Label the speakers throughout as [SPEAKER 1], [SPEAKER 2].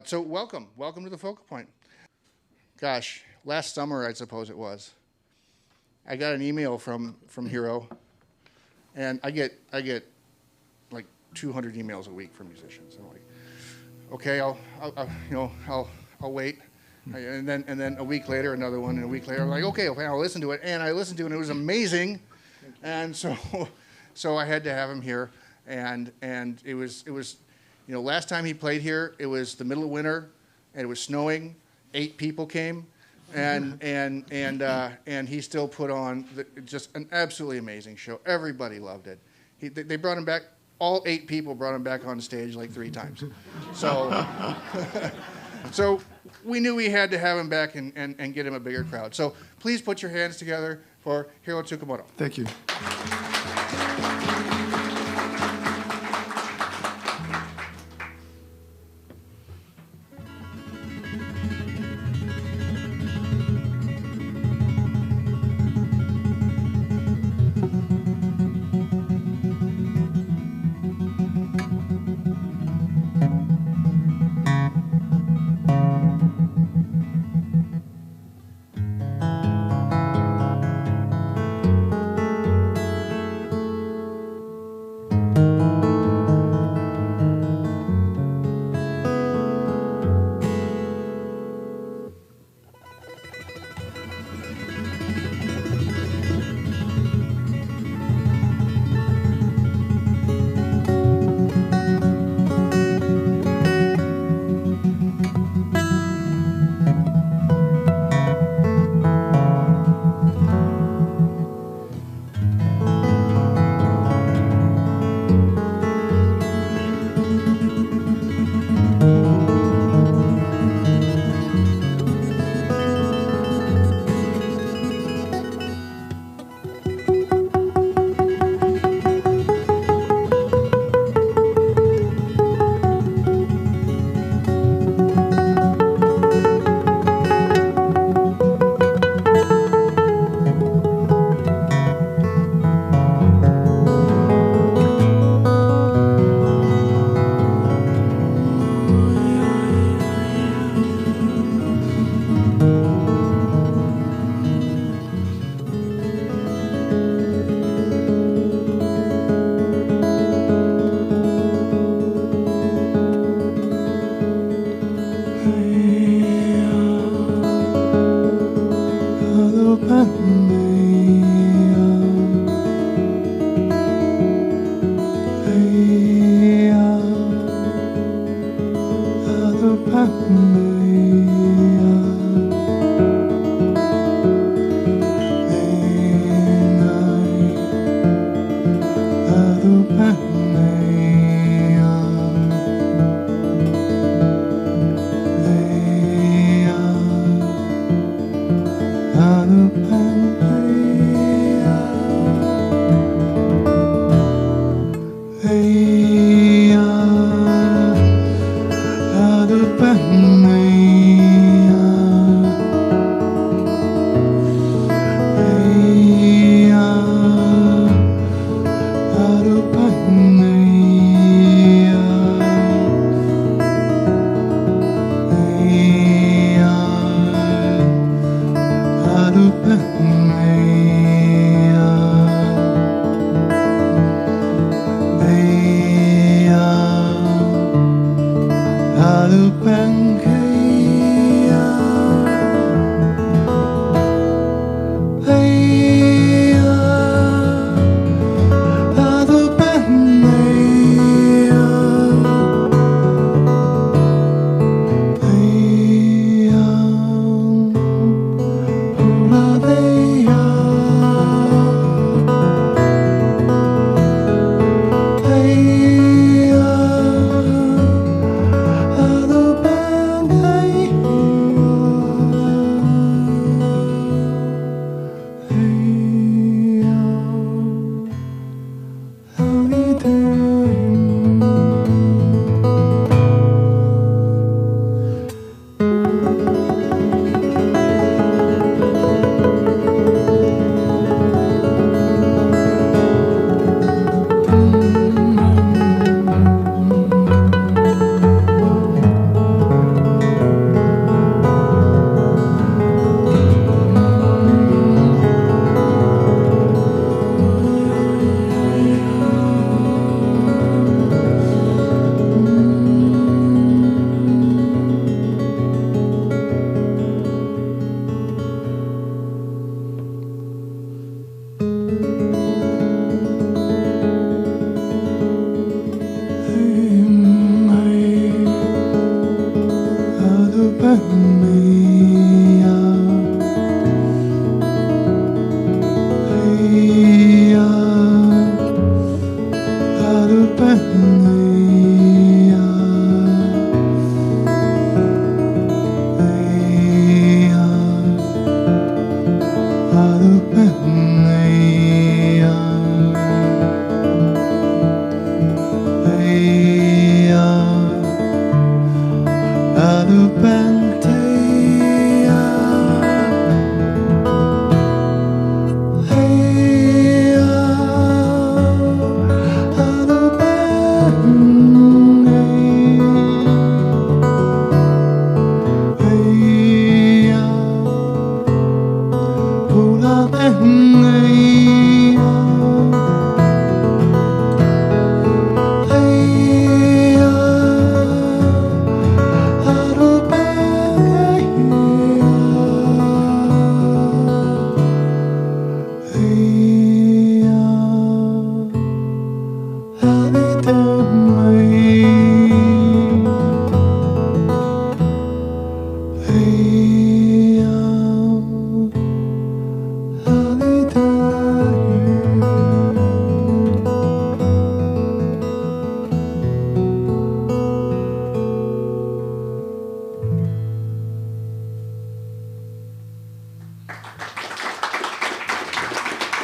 [SPEAKER 1] So welcome to the Focal Point. Gosh, last summer I suppose it was. I got an email from Hiro, and I get like 200 emails a week from musicians. I'm like, okay, I'll wait. And then a week later another one, and a week later I'm like, okay, I'll listen to it. And I listened to it, and it was amazing. And so I had to have him here, and it was. Last time he played here, it was the middle of winter, and it was snowing. 8 people came, and he still put on just an absolutely amazing show. Everybody loved it. They brought him back. All 8 people brought him back on stage like 3 times. So, so we knew we had to have him back and get him a bigger crowd. So please put your hands together for Hiroya Tsukamoto.
[SPEAKER 2] Thank you.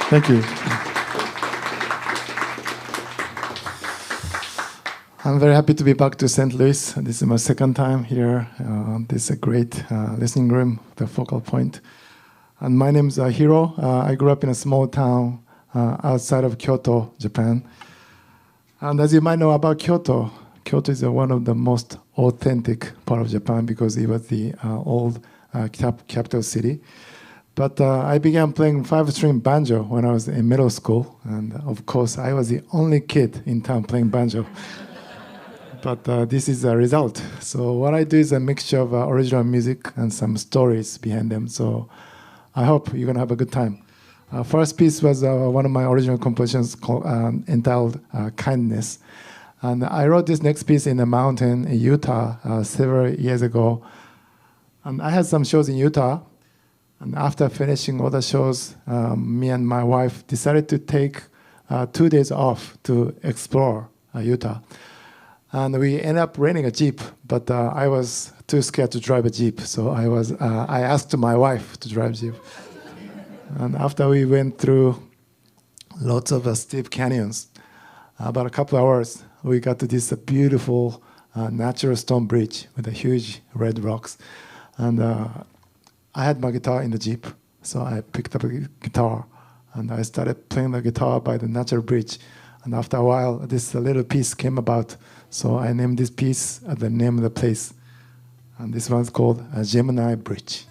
[SPEAKER 2] Thank you. I'm very happy to be back to St. Louis. This is my second time here. This is a great listening room, the focal point. And my name is Hiro. I grew up in a small town outside of Kyoto, Japan. And as you might know about Kyoto, Kyoto is one of the most authentic part of Japan because it was the old capital city. But I began playing 5-string banjo when I was in middle school. And of course, I was the only kid in town playing banjo. But this is a result. So what I do is a mixture of original music and some stories behind them. So I hope you're going to have a good time. First piece was one of my original compositions called, entitled Kindness. And I wrote this next piece in the mountain in Utah several years ago. And I had some shows in Utah. And after finishing all the shows, me and my wife decided to take 2 days off to explore Utah. And we ended up renting a Jeep, but I was too scared to drive a Jeep. So I asked my wife to drive Jeep. And after we went through lots of steep canyons, about a couple hours, we got to this beautiful natural stone bridge with the huge red rocks. And I had my guitar in the Jeep, so I picked up a guitar and I started playing the guitar by the natural bridge. And after a while, this little piece came about, so I named this piece the name of the place. And this one's called Gemini Bridge.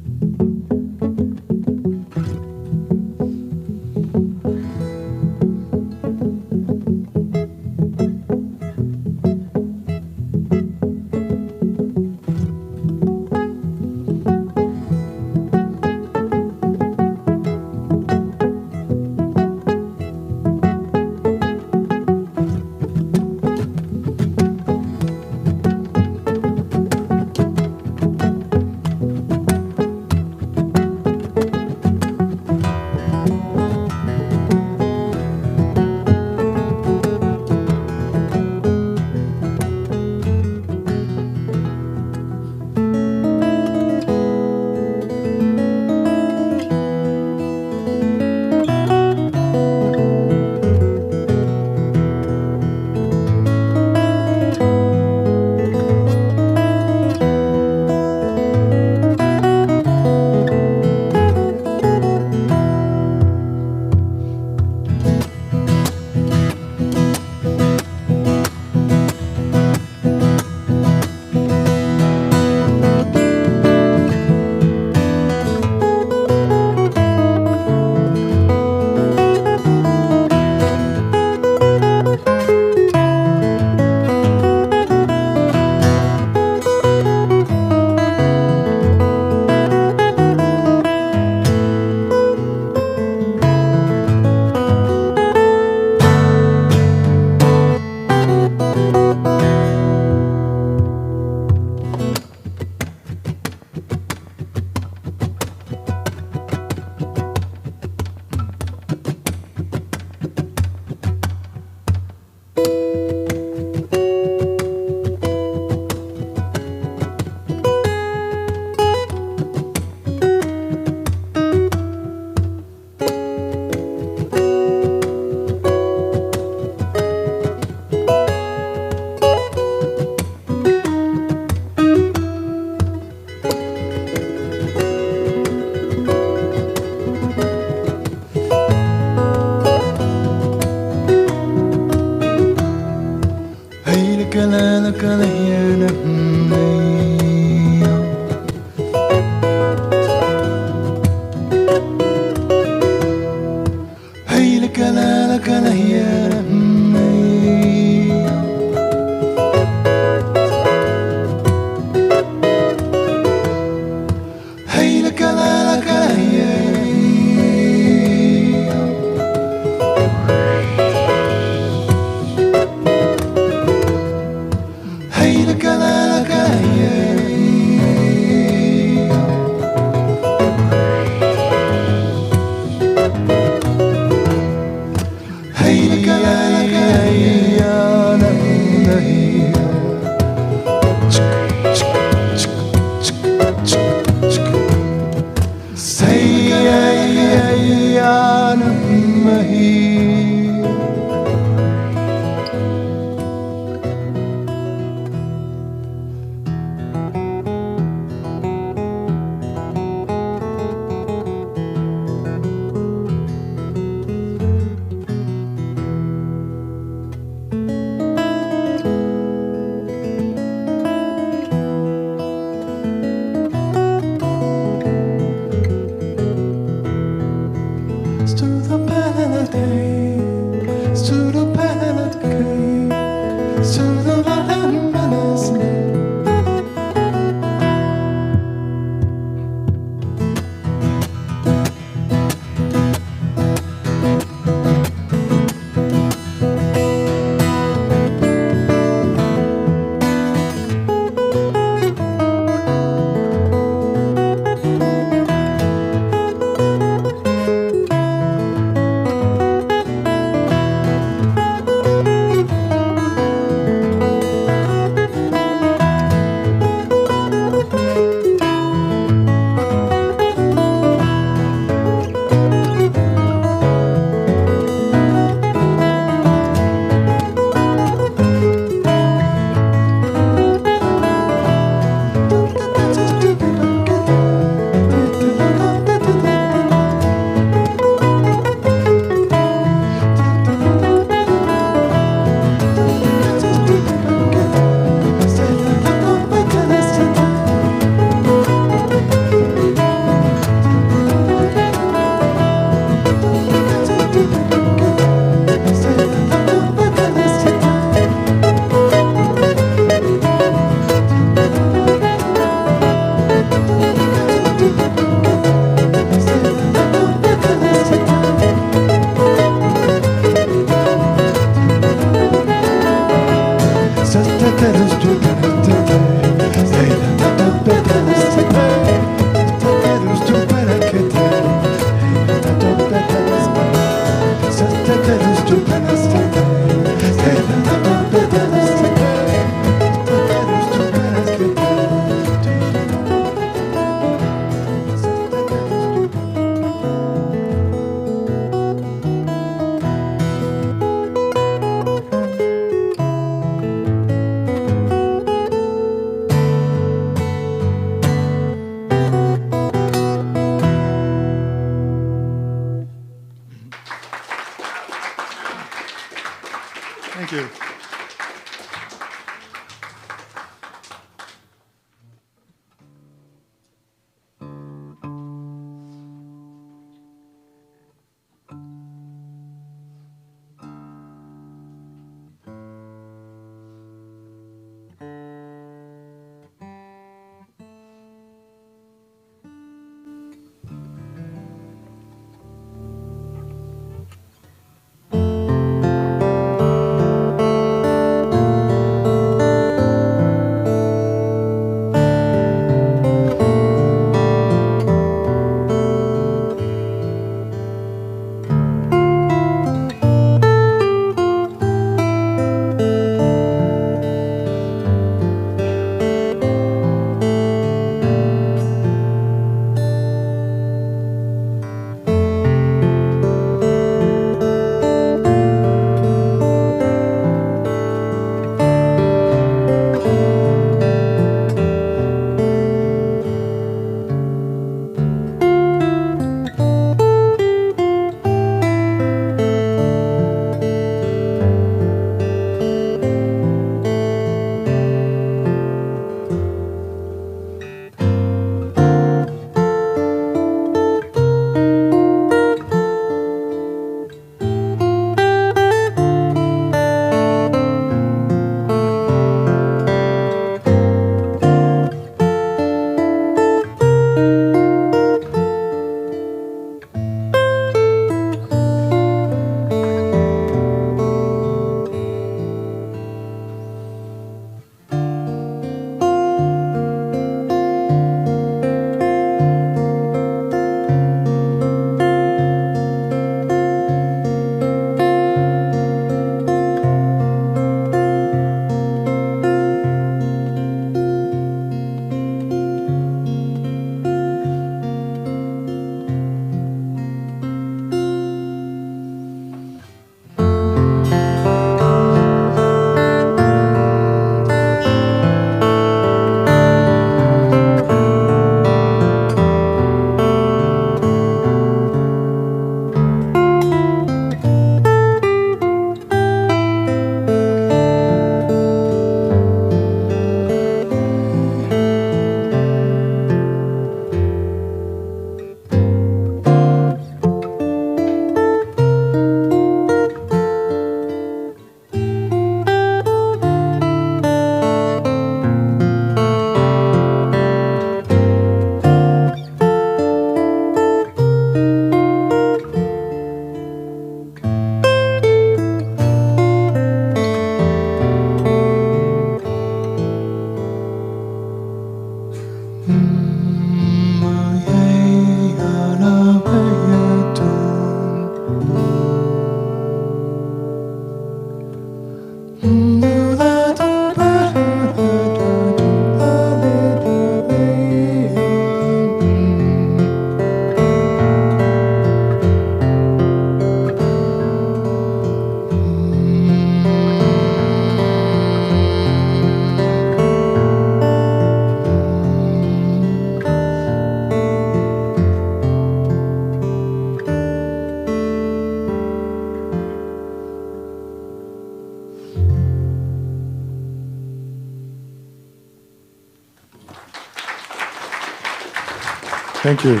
[SPEAKER 2] Thank you.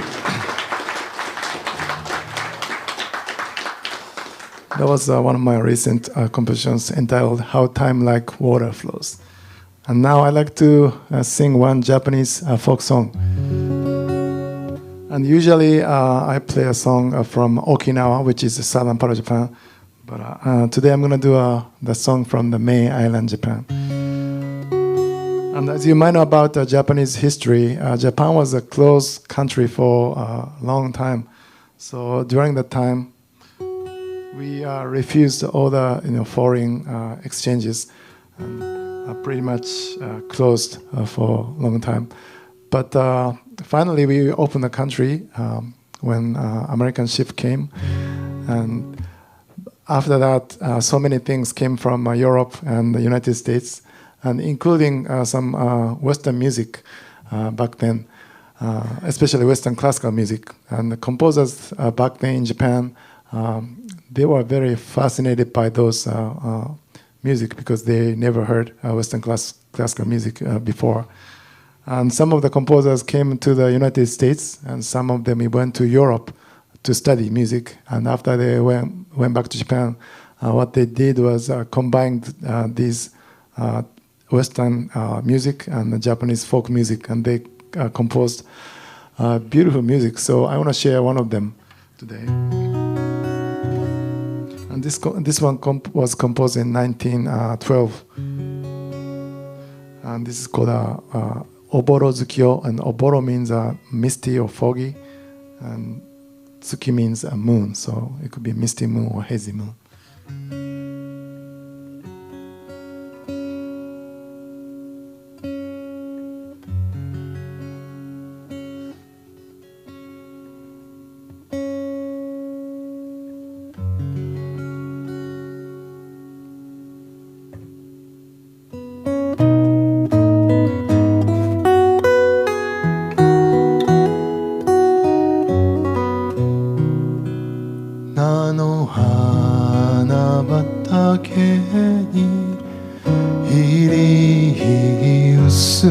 [SPEAKER 2] That was one of my recent compositions entitled How Time Like Water Flows. And now I'd like to sing one Japanese folk song. And usually I play a song from Okinawa, which is the southern part of Japan. But today I'm going to do the song from the main island, Japan. And as you might know about Japanese history, Japan was a closed country for a long time. So during that time, we refused all the foreign exchanges and pretty much closed for a long time. But finally, we opened the country when American ship came. And after that, so many things came from Europe and the United States, and including some Western music back then, especially Western classical music. And the composers back then in Japan, they were very fascinated by those music because they never heard Western classical music before. And some of the composers came to the United States, and some of them went to Europe to study music. And after they went back to Japan, what they did was combined these Western music and the Japanese folk music, and they composed beautiful music. So I want to share one of them today. And this one was composed in 1912. And this is called Oboro Tsukio. And Oboro means misty or foggy. And Tsuki means a moon. So it could be misty moon or hazy moon. 菜の花畑に入り薄れ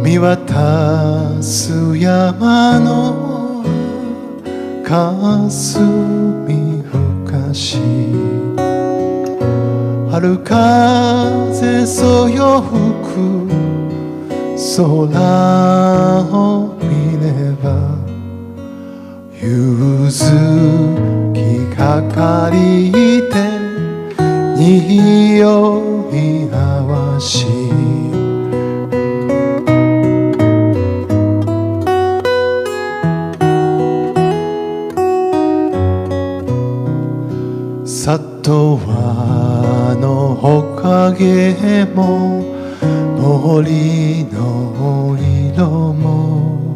[SPEAKER 2] 見渡す山の霞ふかし春風そよ吹く空を見ればゆずきかかりて匂い合わし里和の木陰も森の色も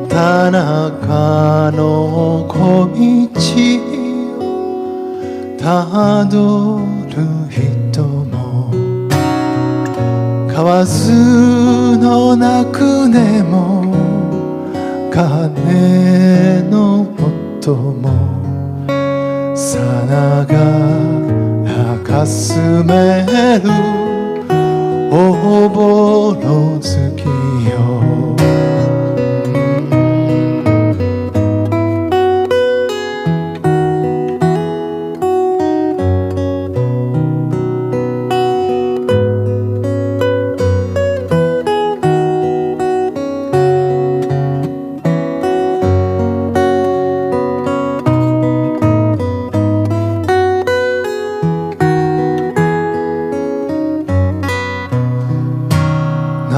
[SPEAKER 2] 田中の小道をたどる人も河津の鳴く音も鐘の音もさながかすめるおぼろ月よ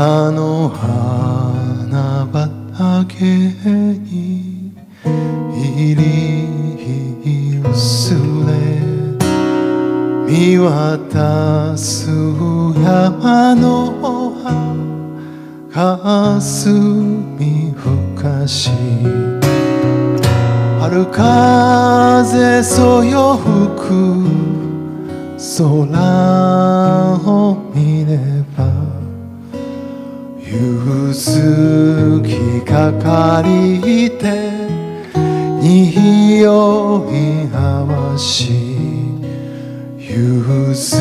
[SPEAKER 2] あの花畑に入り薄れ見渡す山の霞深し春風そよ吹く空を見れば夕月かかりて匂い合わし夕月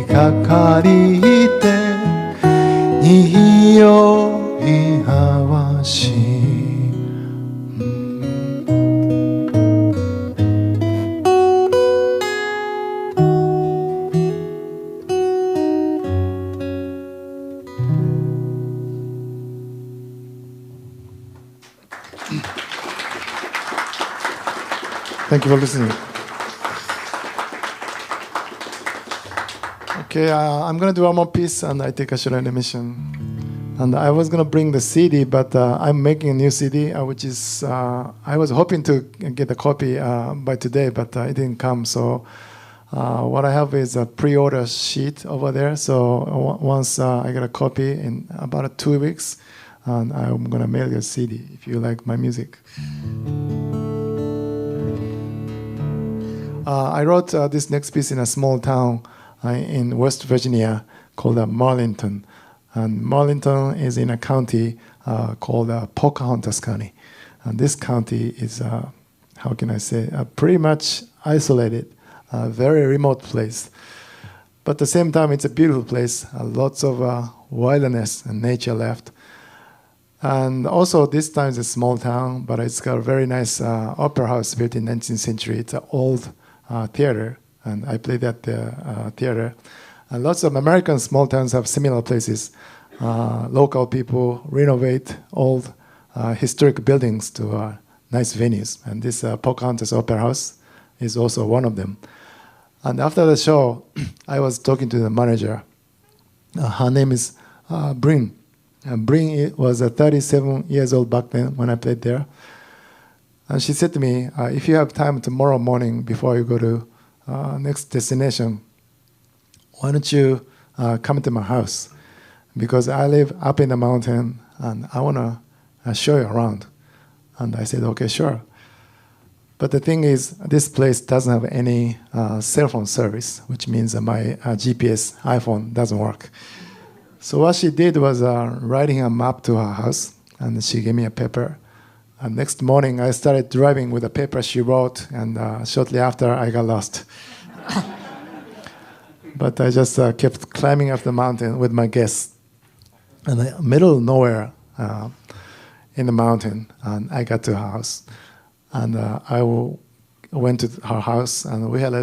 [SPEAKER 2] かかりて匂い合わしThank you for listening. Okay, I'm going to do one more piece and I take a short intermission. And I was going to bring the CD, but I'm making a new CD, which is, I was hoping to get a copy by today, but it didn't come. So what I have is a pre-order sheet over there. So once I get a copy in about 2 weeks, and I'm going to mail you a CD if you like my music. I wrote this next piece in a small town in West Virginia called Marlinton. And Marlinton is in a county called Pocahontas County. And this county is, how can I say, pretty much isolated, a very remote place. But at the same time, it's a beautiful place, lots of wilderness and nature left. And also, this time it's a small town, but it's got a very nice opera house built in 19th century. It's an old theater, and I played at the theater. And lots of American small towns have similar places. Local people renovate old historic buildings to nice venues. And this Pocahontas Opera House is also one of them. And after the show, I was talking to the manager. Her name is Bryn. Bryn was 37 years old back then when I played there. And she said to me, if you have time tomorrow morning before you go to next destination, why don't you come to my house? Because I live up in the mountain and I want to show you around. And I said, okay, sure. But the thing is, this place doesn't have any cell phone service, which means that my GPS iPhone doesn't work. So what she did was writing a map to her house, and she gave me a paper. And next morning, I started driving with the paper she wrote, and shortly after, I got lost. But I just kept climbing up the mountain with my guests. And in the middle of nowhere in the mountain, and I got to her house. And I went to her house, and we had a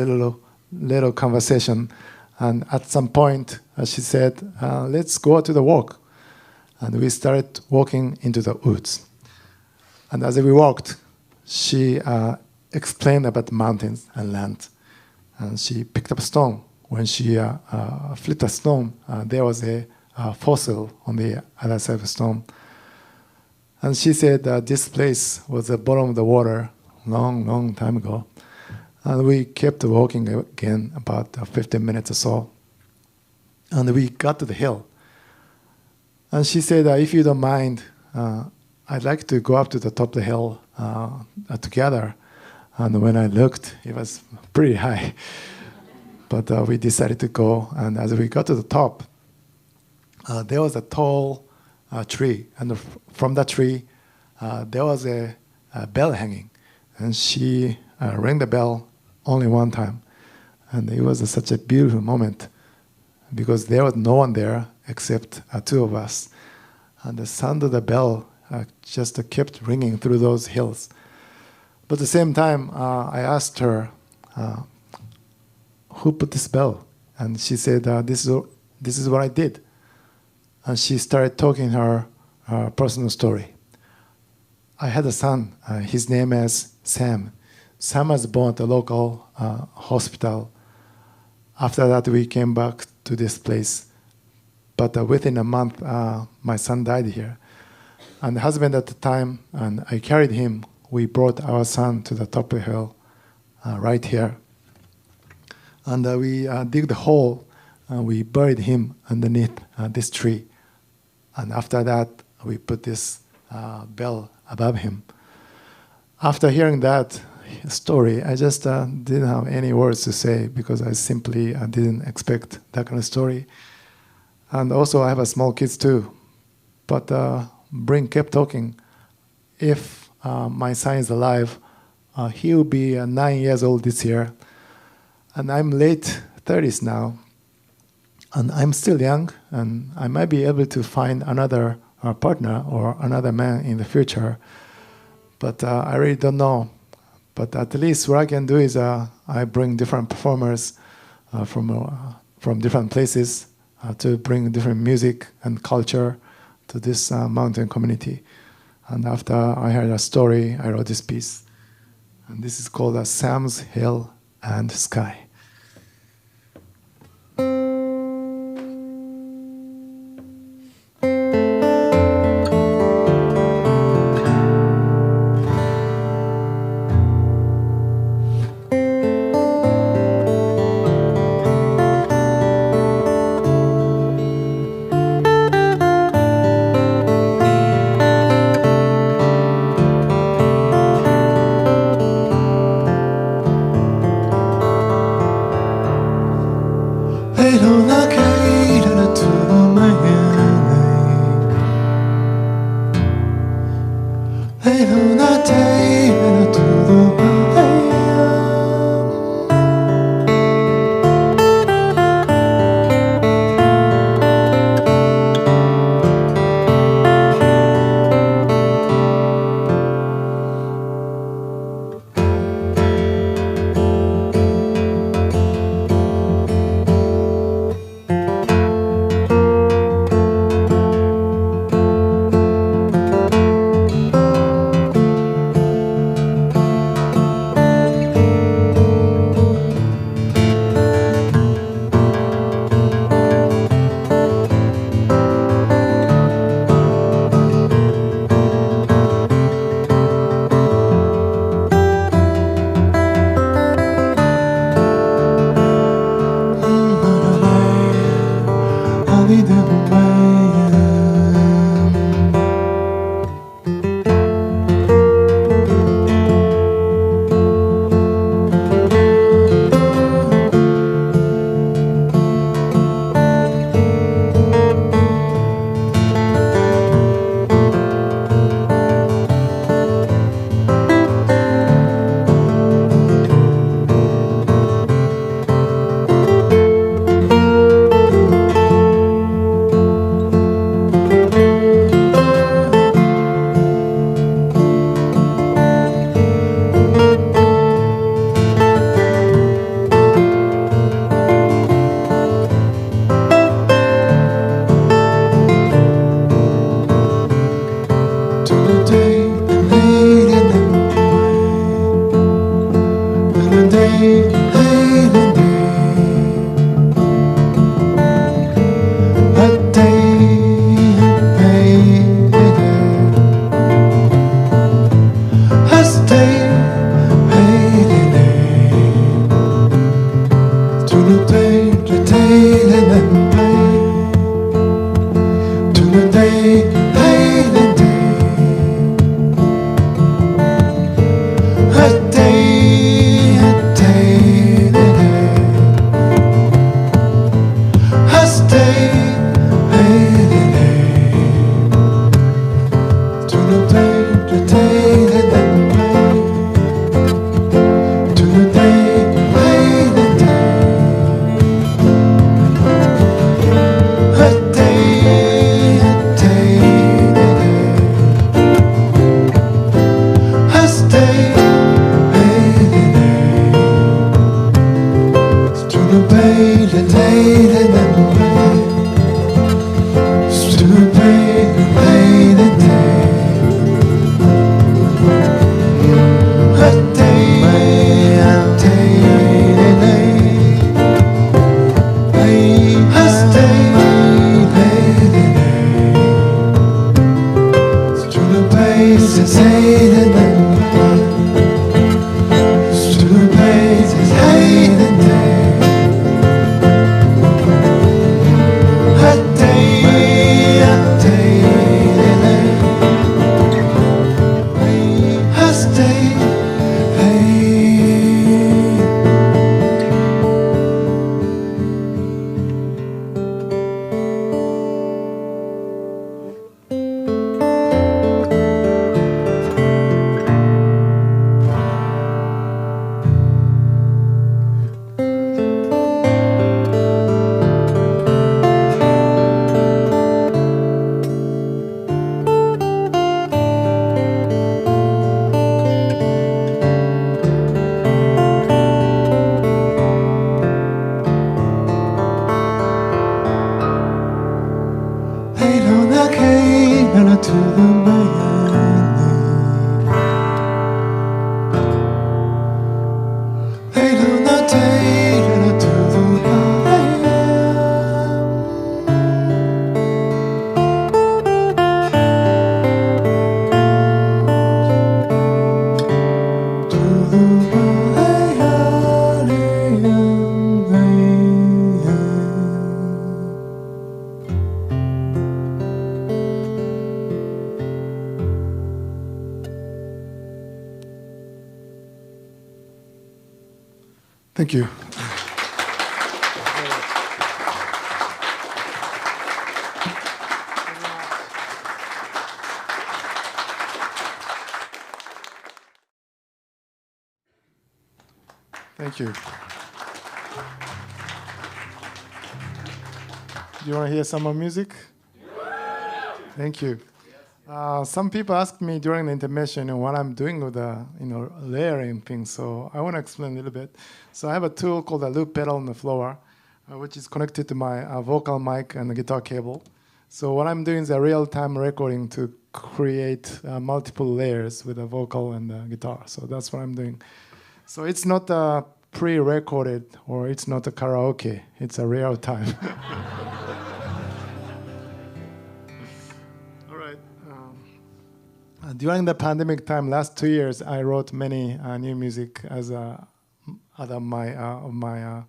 [SPEAKER 2] little conversation. And at some point, she said, let's go out to the walk. And we started walking into the woods. And as we walked, she explained about the mountains and land. And she picked up a stone. When she flipped a stone, there was a fossil on the other side of the stone. And she said that this place was the bottom of the water long time ago. And we kept walking again about 15 minutes or so. And we got to the hill. And she said, if you don't mind, I'd like to go up to the top of the hill together. And when I looked, it was pretty high. But we decided to go. And as we got to the top, there was a tall tree. And from that tree, there was a bell hanging. And she rang the bell only one time. And it was such a beautiful moment because there was no one there except two of us. And the sound of the bell just kept ringing through those hills. But at the same time, I asked her, who put this bell? And she said, this is what I did. And she started talking her personal story. I had a son. His name is Sam. Sam was born at the local hospital. After that, we came back to this place. but within a month, my son died here. And the husband at the time, and I carried him. We brought our son to the top of the hill, right here. And we dig the hole, and we buried him underneath this tree. And after that, we put this bell above him. After hearing that story, I just didn't have any words to say because I simply didn't expect that kind of story. And also, I have a small kids too. But Brink kept talking. If my son is alive, he will be 9 years old this year. And I'm late 30s now. And I'm still young, and I might be able to find another partner or another man in the future. But I really don't know. But at least what I can do is I bring different performers from different places to bring different music and culture to this mountain community. And after I heard a story, I wrote this piece. And this is called Sam's Hill and Sky.
[SPEAKER 3] Hey
[SPEAKER 2] 일어나게 나를 두루마야 Thank you. Thank you. Do you want to hear some more music? Thank you. Some people ask me during the intermission what I'm doing with the layering thing, so I want to explain a little bit. So I have a tool called a loop pedal on the floor, which is connected to my vocal mic and the guitar cable. So what I'm doing is a real-time recording to create multiple layers with the vocal and the guitar. So that's what I'm doing. So it's not pre-recorded or it's not a karaoke. It's a real time. All right. During the pandemic time, last 2 years, I wrote many new music as other my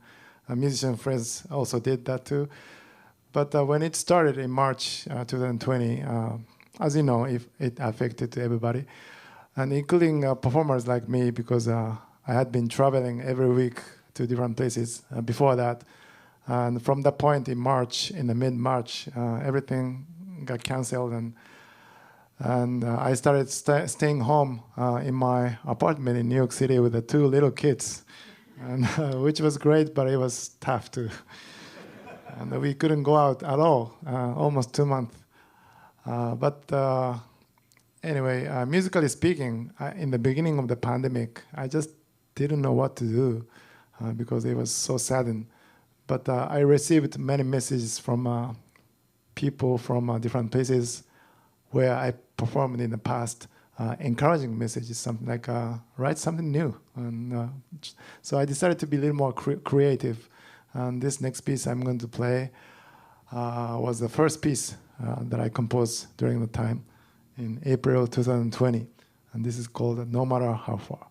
[SPEAKER 2] musician friends also did that too. But when it started in March 2020, as you know, it affected everybody, and including performers like me, because I had been traveling every week to different places before that. And from that point in March, in the mid-March, everything got canceled, and I started staying home in my apartment in New York City with the 2 little kids, and which was great, but it was tough too. And we couldn't go out at all, almost 2 months. But anyway, musically speaking, in the beginning of the pandemic, I just didn't know what to do because it was so sudden. But I received many messages from people from different places where I performed in the past, encouraging messages, something like write something new. And so I decided to be a little more creative. And this next piece I'm going to play was the first piece that I composed during the time in April 2020. And this is called No Matter How Far.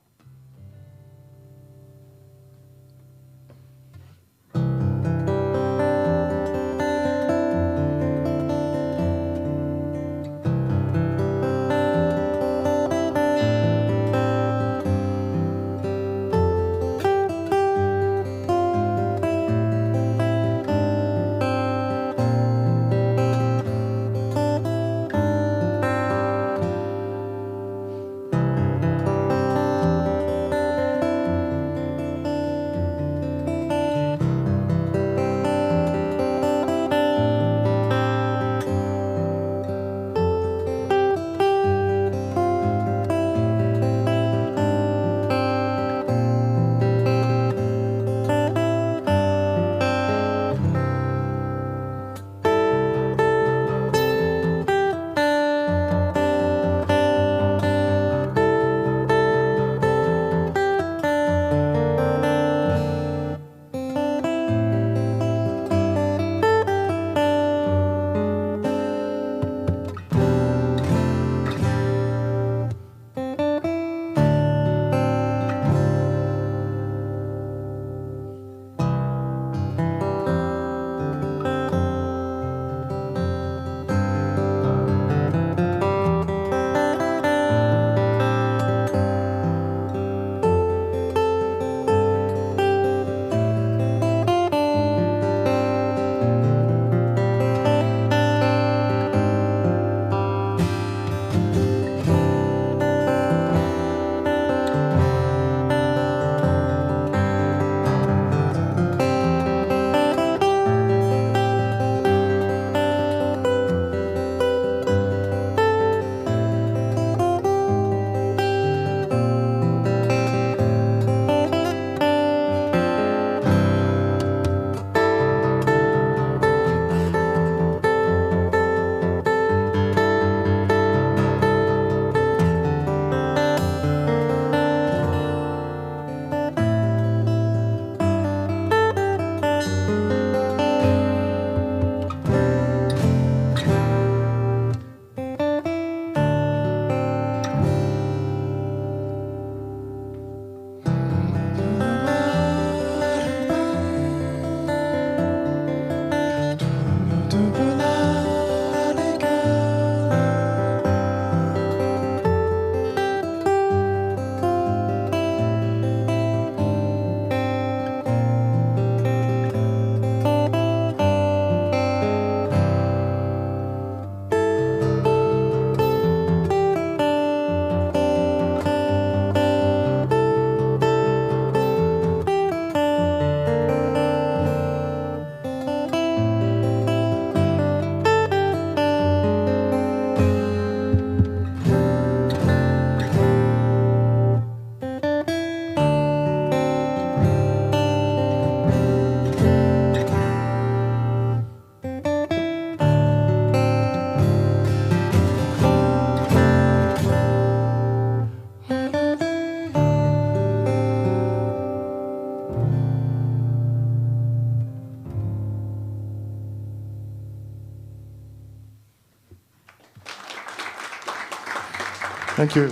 [SPEAKER 2] Thank you.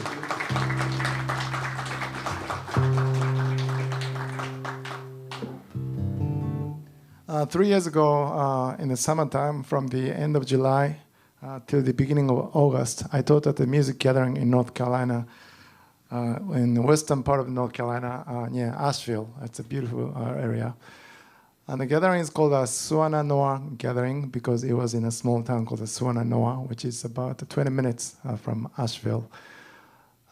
[SPEAKER 2] 3 years ago, in the summertime, from the end of July till the beginning of August, I taught at a music gathering in North Carolina, in the western part of North Carolina, near Asheville. It's a beautiful area. And the gathering is called a Suwananoa gathering because it was in a small town called Suwananoa, which is about 20 minutes from Asheville.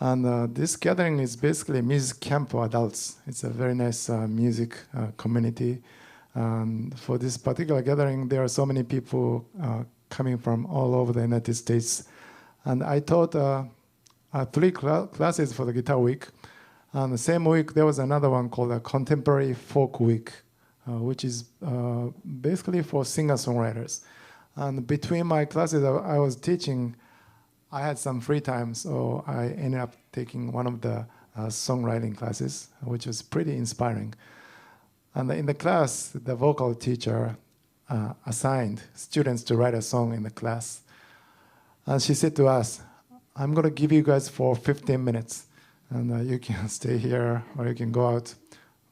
[SPEAKER 2] And this gathering is basically a music camp for adults. It's a very nice music community. And for this particular gathering, there are so many people coming from all over the United States. And I taught 3 classes for the guitar week. And the same week, there was another one called a Contemporary Folk Week, which is basically for singer-songwriters. And between my classes I was teaching, I had some free time, so I ended up taking one of the songwriting classes, which was pretty inspiring. And in the class, the vocal teacher assigned students to write a song in the class. And she said to us, I'm going to give you guys for 15 minutes. And you can stay here or you can go out.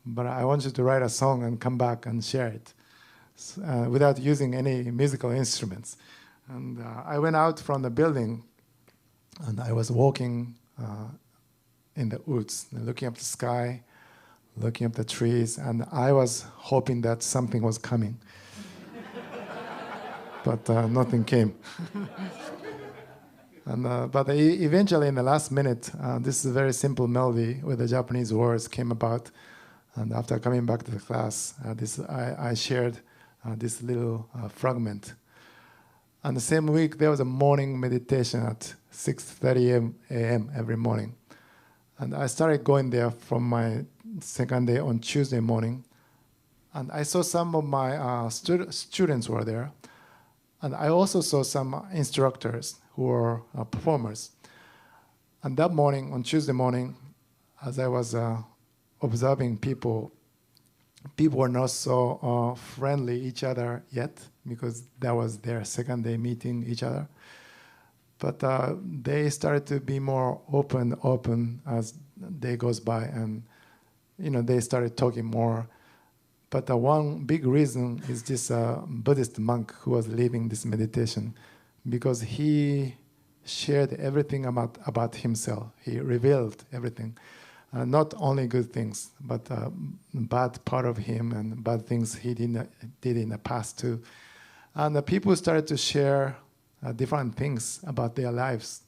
[SPEAKER 2] But I want you to write a song and come back and share it without using any musical instruments. And I went out from the building and I was walking in the woods, looking up the sky, looking up the trees, and I was hoping that something was coming. But nothing came. But eventually, in the last minute, this is a very simple melody with the Japanese words came about. And after coming back to the class, I shared this little fragment. And the same week, there was a morning meditation at 6:30 a.m. every morning. And I started going there from my second day on Tuesday morning. And I saw some of my students were there. And I also saw some instructors who were performers. And that morning, on Tuesday morning, as I was observing people were not so friendly each other yet because that was their second day meeting each other. But they started to be more open as day goes by, and they started talking more. But one big reason is this Buddhist monk who was leading this meditation, because he shared everything about himself. He revealed everything. Not only good things, but bad part of him and bad things he did in the past too. And the people started to share different things about their lives.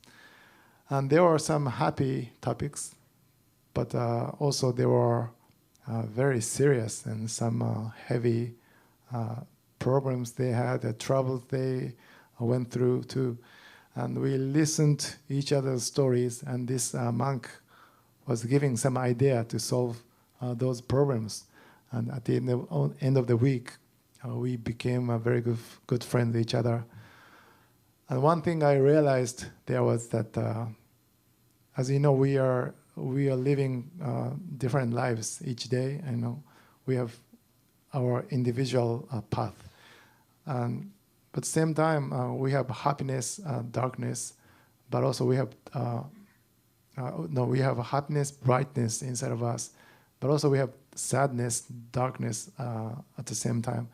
[SPEAKER 2] And there were some happy topics, but also there were very serious and some heavy problems they had, troubles they went through too. And we listened each other's stories, and this monk was giving some idea to solve those problems. And at the end of the week, we became a very good friends with each other. And one thing I realized there was that, as you know, we are living different lives each day. We have our individual path. But at the same time, we have happiness, darkness, but also we have we have happiness, brightness inside of us, but also we have sadness, darkness at the same time.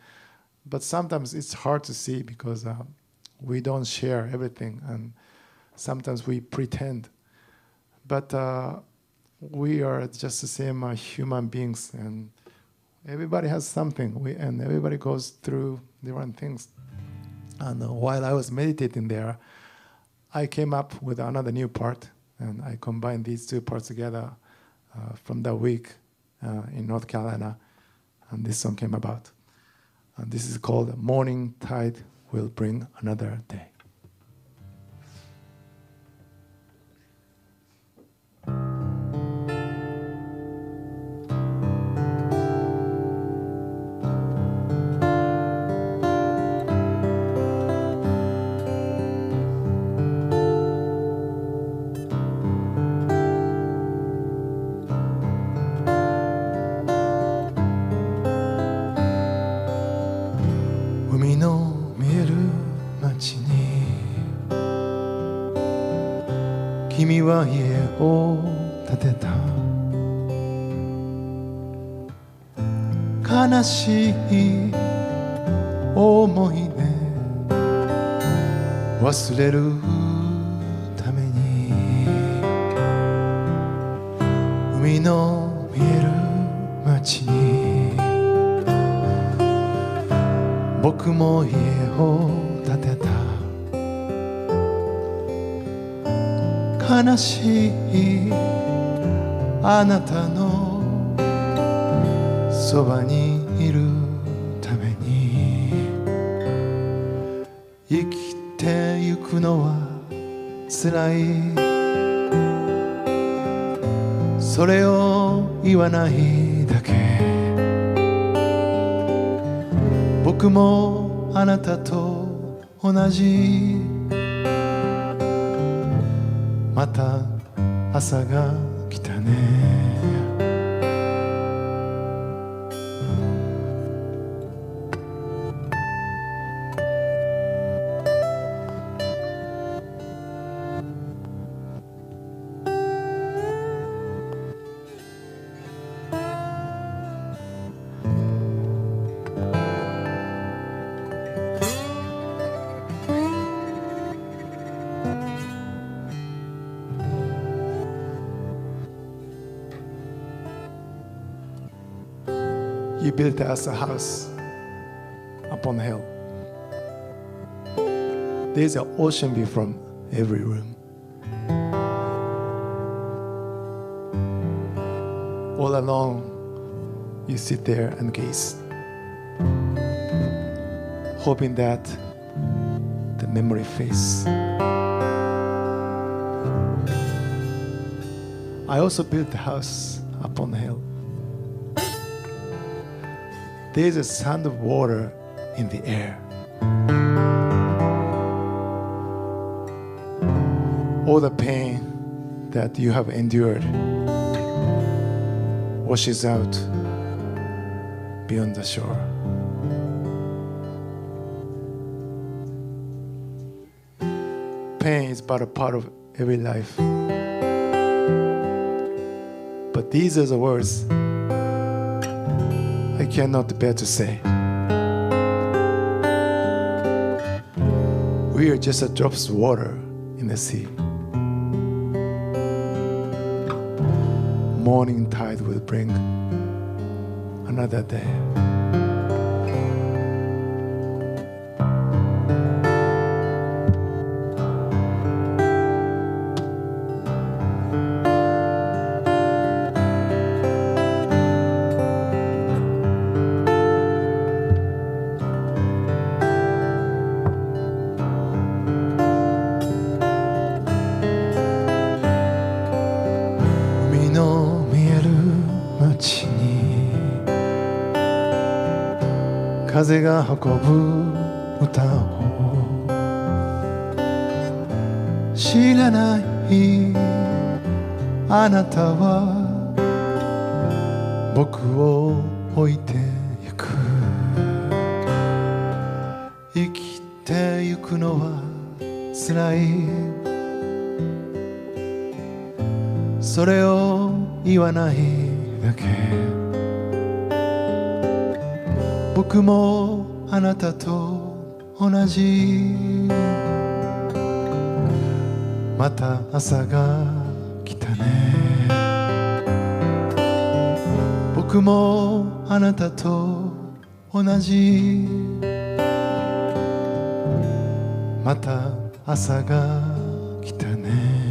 [SPEAKER 2] But sometimes it's hard to see because we don't share everything, and sometimes we pretend. But we are just the same human beings, and everybody has something, and everybody goes through different things. And while I was meditating there, I came up with another new part. And I combined these 2 parts together from that week in North Carolina, and this song came about. And this is called Morning Tide Will Bring Another Day. 海の見える街に君は家を建てた悲しい思い出忘れるために海の見える街に僕も家を建てた悲しいあなたのそばにいるために生きてゆくのは辛いそれを言わないだけ僕もあなたと同じまた朝が来たねYou built us a house upon a hill. There's an ocean view from every room. All alone, you sit there and gaze, hoping that the memory fades. I also built a house upon a hill. There's a sound of water in the air. All the pain that you have endured washes out beyond the shore. Pain is but a part of every life. But these are the words I cannot bear to say. We are just a drops of water in the sea. Morning tide will bring another day.「風が運ぶ歌を知らないあなたは僕を置いてゆく」「生きてゆくのは辛い」「それを言わないだけ」僕もあなたと同じまた朝が来たね僕もあなたと同じまた朝が来たね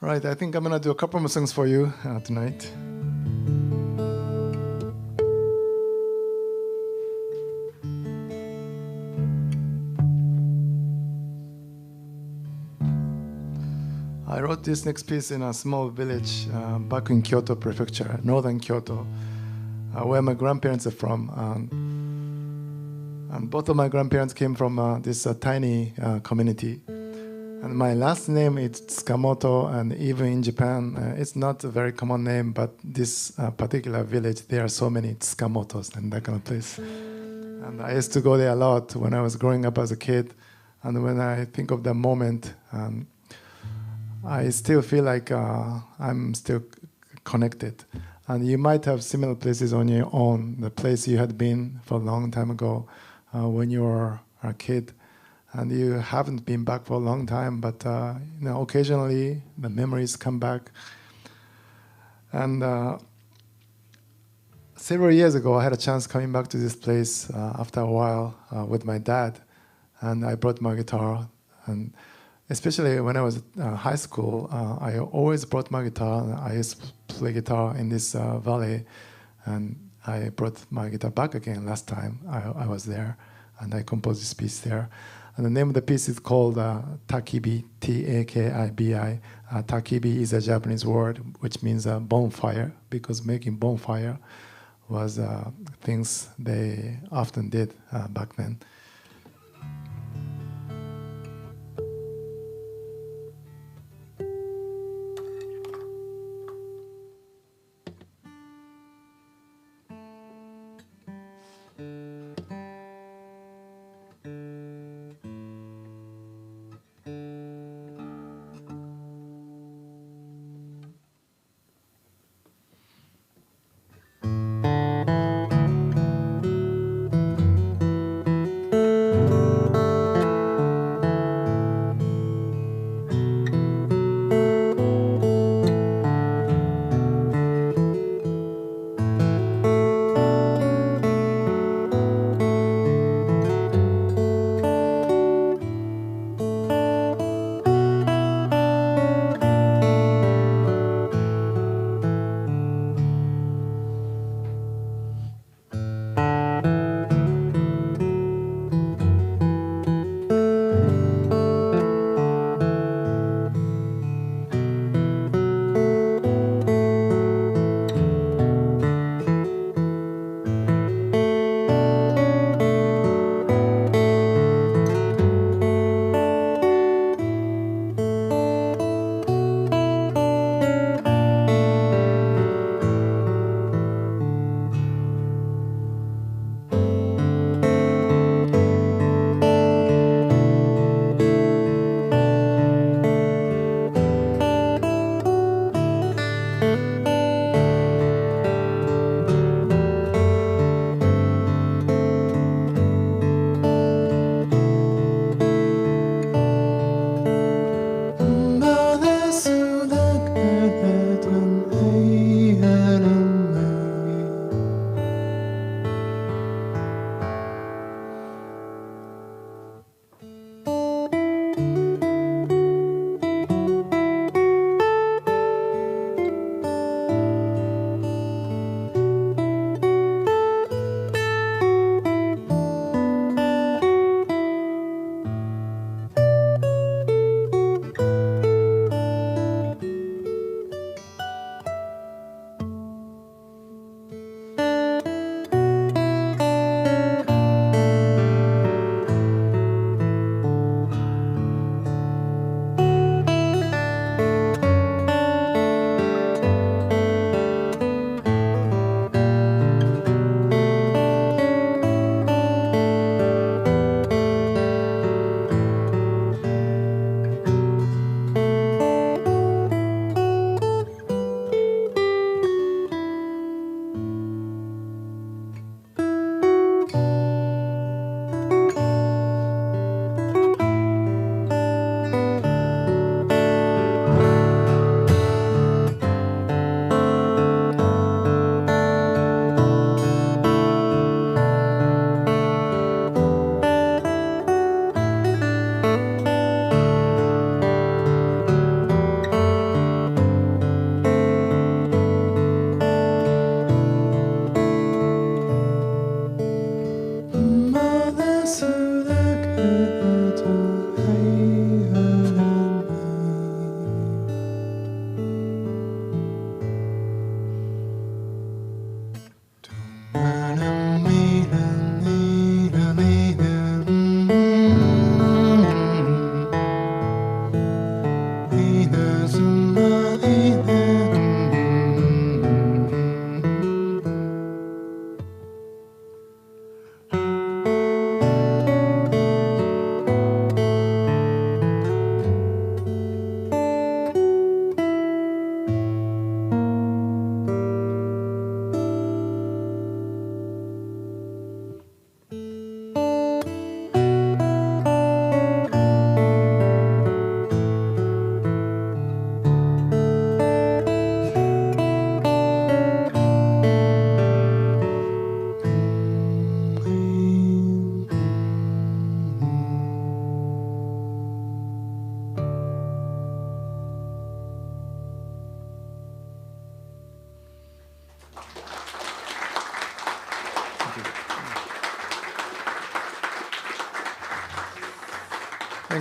[SPEAKER 2] Right, I think I'm gonna do a couple more songs for you tonight. I wrote this next piece in a small village back in Kyoto Prefecture, northern Kyoto, where my grandparents are from. And both of my grandparents came from this tiny community. And my last name is Tsukamoto, and even in Japan, it's not a very common name, but this particular village, there are so many Tsukamotos and that kind of place. And I used to go there a lot when I was growing up as a kid. And when I think of that moment, I still feel like I'm still connected. And you might have similar places on your own, the place you had been for a long time ago when you were a kid. And you haven't been back for a long time, but occasionally the memories come back. And several years ago, I had a chance coming back to this place after a while with my dad, and I brought my guitar. And especially when I was in high school, I always brought my guitar. I used to play guitar in this valley, and I brought my guitar back again last time I was there, and I composed this piece there. And the name of the piece is called Takibi, T-A-K-I-B-I. Takibi is a Japanese word which means bonfire, because making bonfire was things they often did back then.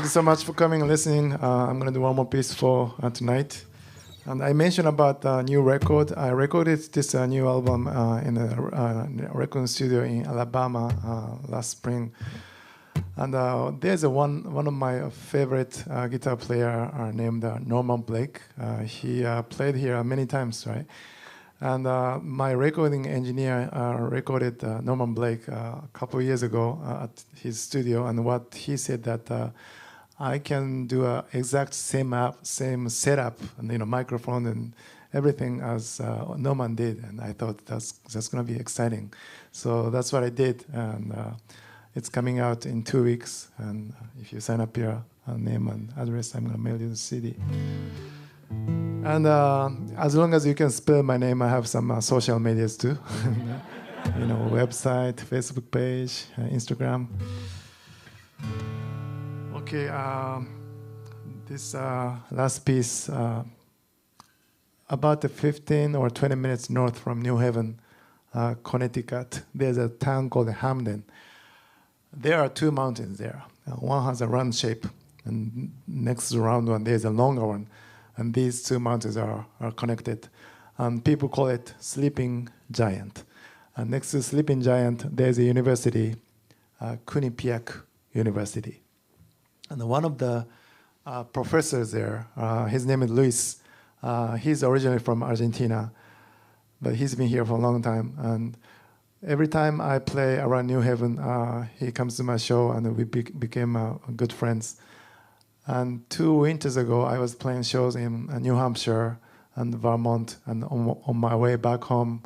[SPEAKER 2] you so much for coming and listening. I'm going to do one more piece for tonight. And I mentioned about the new record. I recorded this new album in a recording studio in Alabama last spring. And there's one of my favorite guitar player named Norman Blake. He played here many times, right? And my recording engineer recorded Norman Blake a couple of years ago at his studio. And what he said that I can do a exact same setup, and microphone and everything as Norman did. And I thought that's going to be exciting. So that's what I did. And it's coming out in 2 weeks, and if you sign up your name and address, I'm going to mail you the CD. And as long as you can spell my name, I have some social medias too. Website, Facebook page, Instagram. Okay, this last piece, about 15 or 20 minutes north from New Haven, Connecticut, there's a town called Hamden. There are 2 mountains there. One has a round shape, and next to the round one, there's a longer one. And these 2 mountains are connected. And people call it Sleeping Giant. And next to Sleeping Giant, there's a university, Quinnipiac University. And one of the professors there, his name is Luis. He's originally from Argentina, but he's been here for a long time. And every time I play around New Haven, he comes to my show, and we became good friends. And 2 winters ago, I was playing shows in New Hampshire and Vermont, and on my way back home,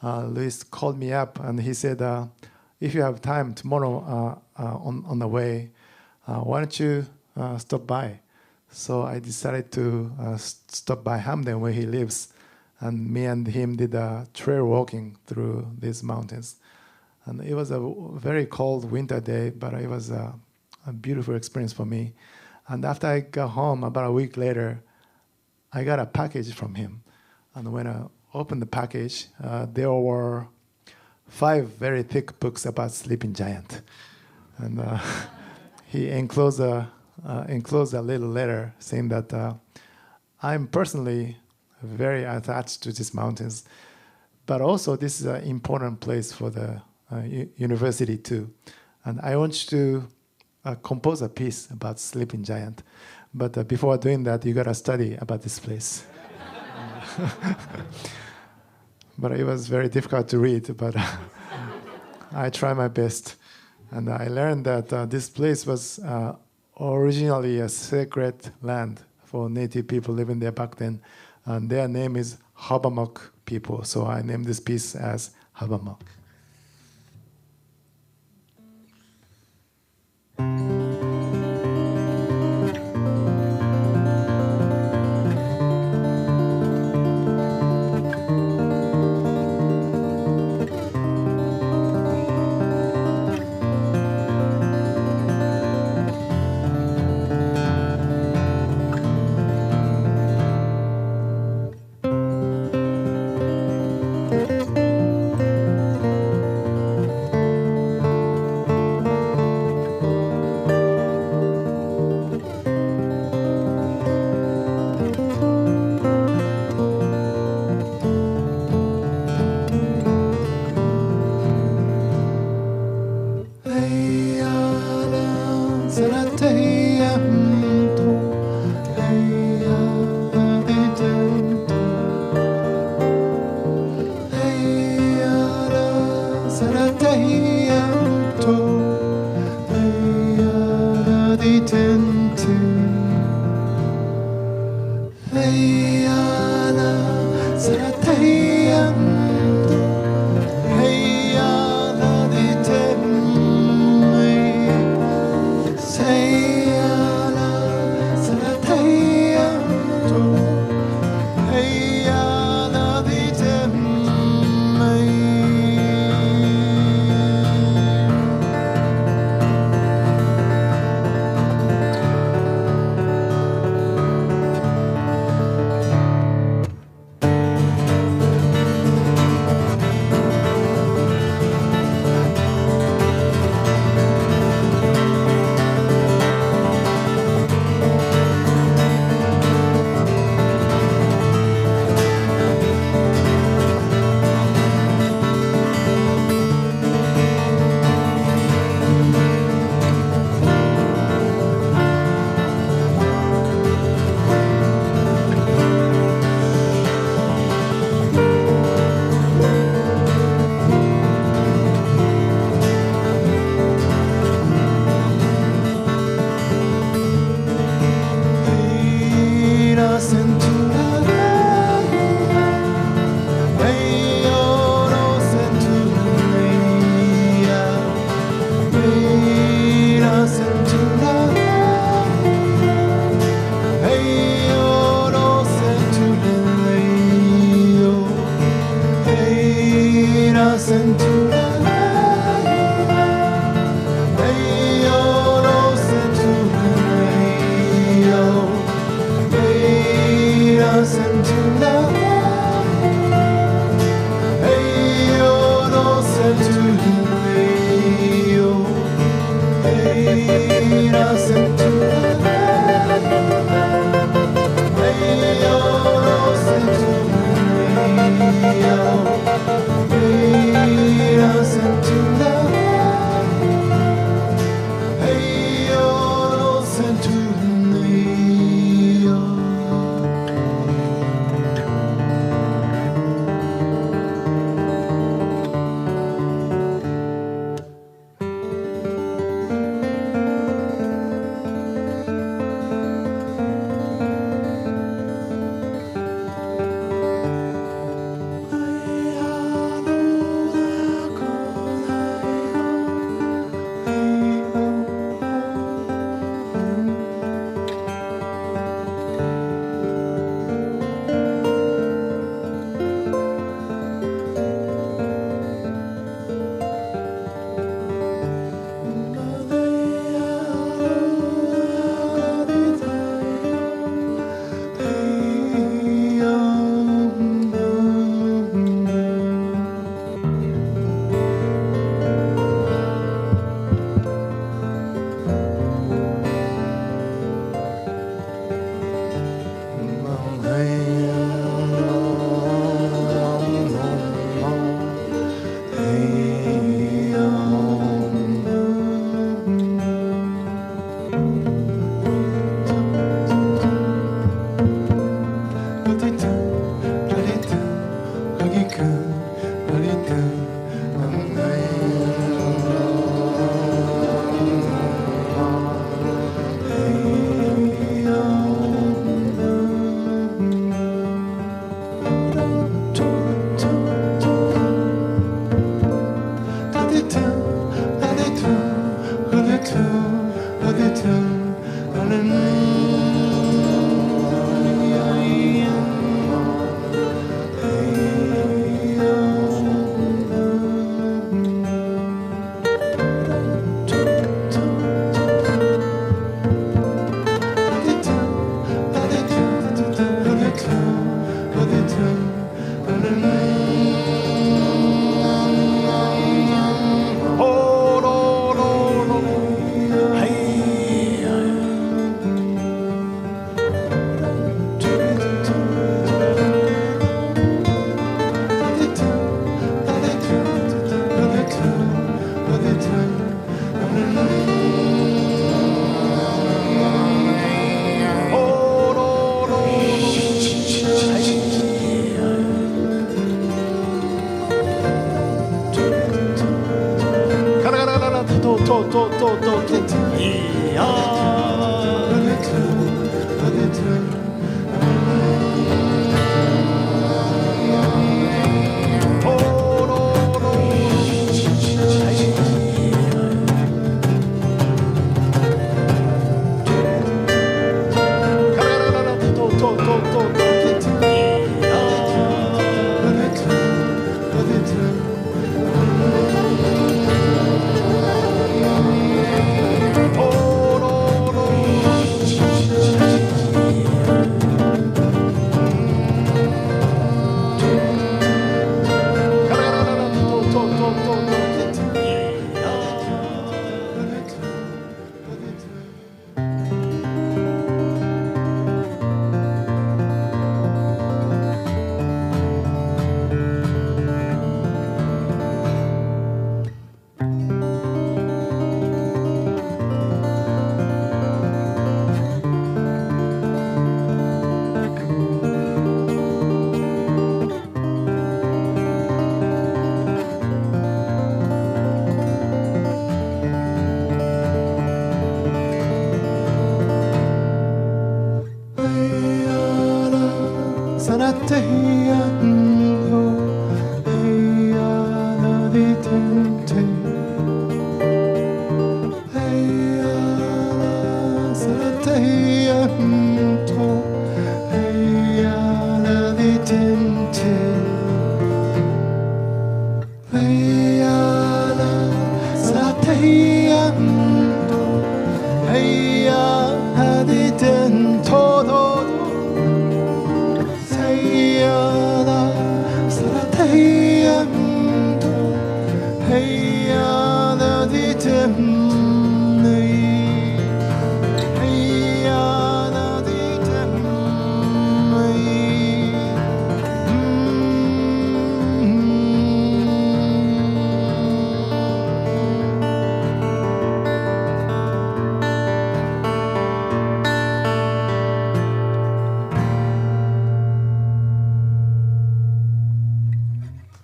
[SPEAKER 2] Luis called me up, and he said, if you have time tomorrow on the way, why don't you stop by? So I decided to stop by Hamden, where he lives. And me and him did a trail walking through these mountains. And it was a very cold winter day, but it was a beautiful experience for me. And after I got home, about a week later, I got a package from him. And when I opened the package, there were 5 very thick books about Sleeping Giant. And he enclosed a little letter saying that I'm personally very attached to these mountains, but also this is an important place for the university too. And I want you to compose a piece about Sleeping Giant. But before doing that, you gotta study about this place. But it was very difficult to read, but I try my best. And I learned that this place was originally a sacred land for native people living there back then. And their name is Habamak people. So I named this piece as Habamak.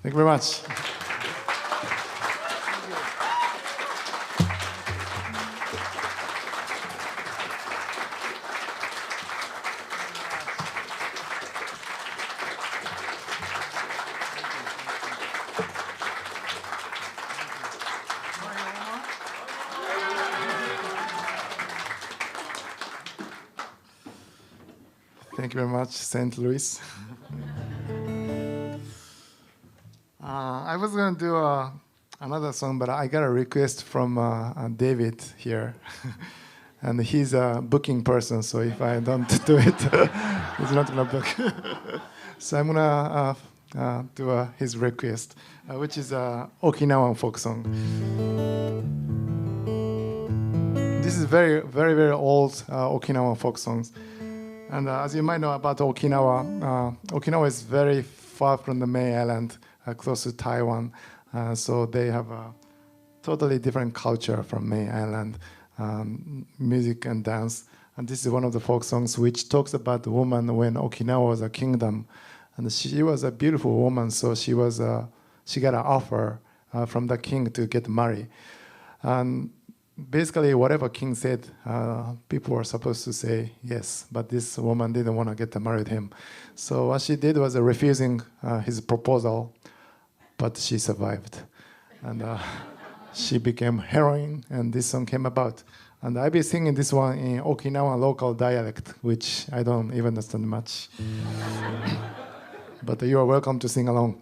[SPEAKER 2] Thank you very much. Thank you very much, St. Louis. I was going to do another song, but I got a request from David here. And he's a booking person, so if I don't do it, he's not going to book. So I'm going to do his request, which is an Okinawan folk song. This is very, very, very old Okinawan folk songs. And as you might know about Okinawa, Okinawa is very far from the main island, close to Taiwan. So they have a totally different culture from main island, music and dance. And this is one of the folk songs which talks about the woman when Okinawa was a kingdom. And she was a beautiful woman, so she got an offer from the king to get married. And basically, whatever king said, people were supposed to say yes, but this woman didn't want to get married him. So what she did was refusing his proposal, but she survived. And she became heroine, and this song came about. And I'll be singing this one in Okinawa local dialect, which I don't even understand much. But you are welcome to sing along.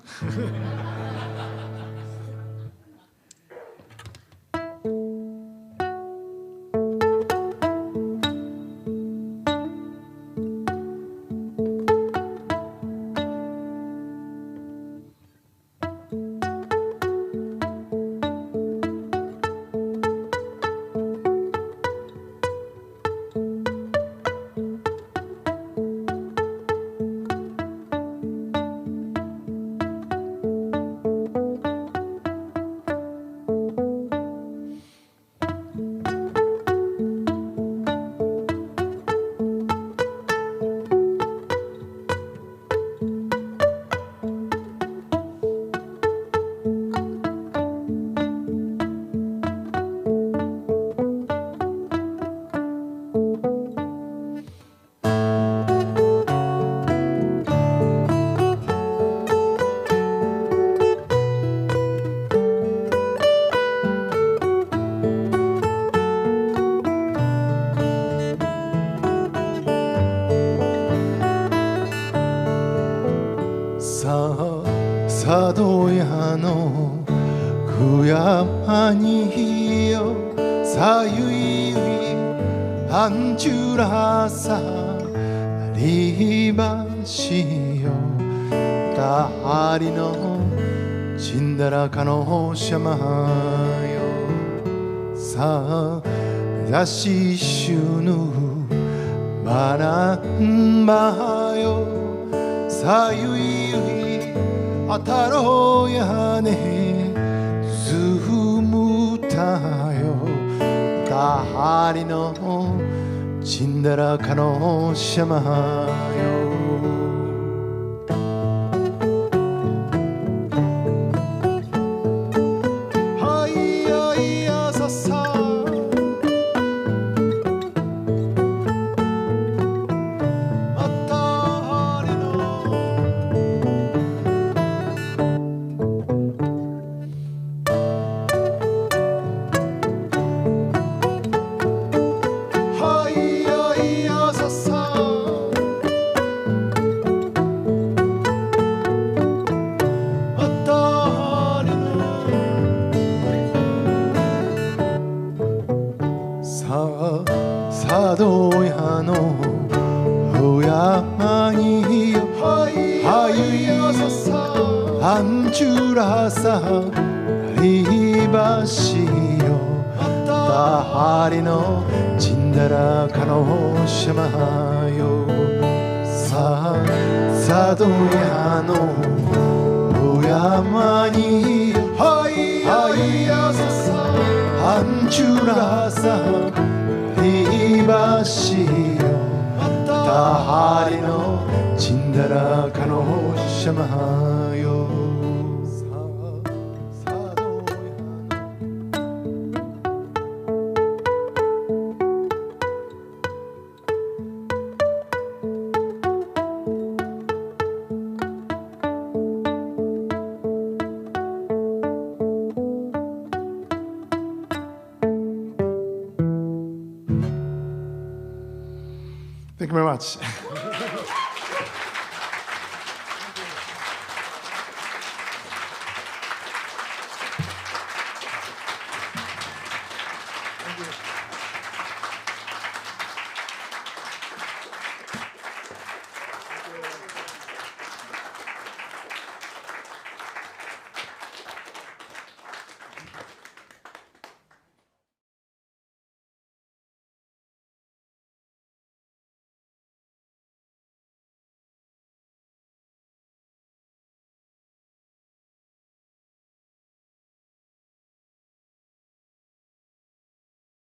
[SPEAKER 2] 佐渡屋の小山によさゆいアンチュラサリバシよたはりのちんだらかのしゃまよさだししゅぬばらんばよさゆいあたろやねずむたよたはりのちんだらかのしゃまよ佐渡屋のお山によはゆいアンチュラサリバシよたはりのちんだらかのしゃまよ佐渡屋のお山によはゆいアンチュラサリバシよたはりのちんだらかのしゃまよ Thank you very much. Thank you.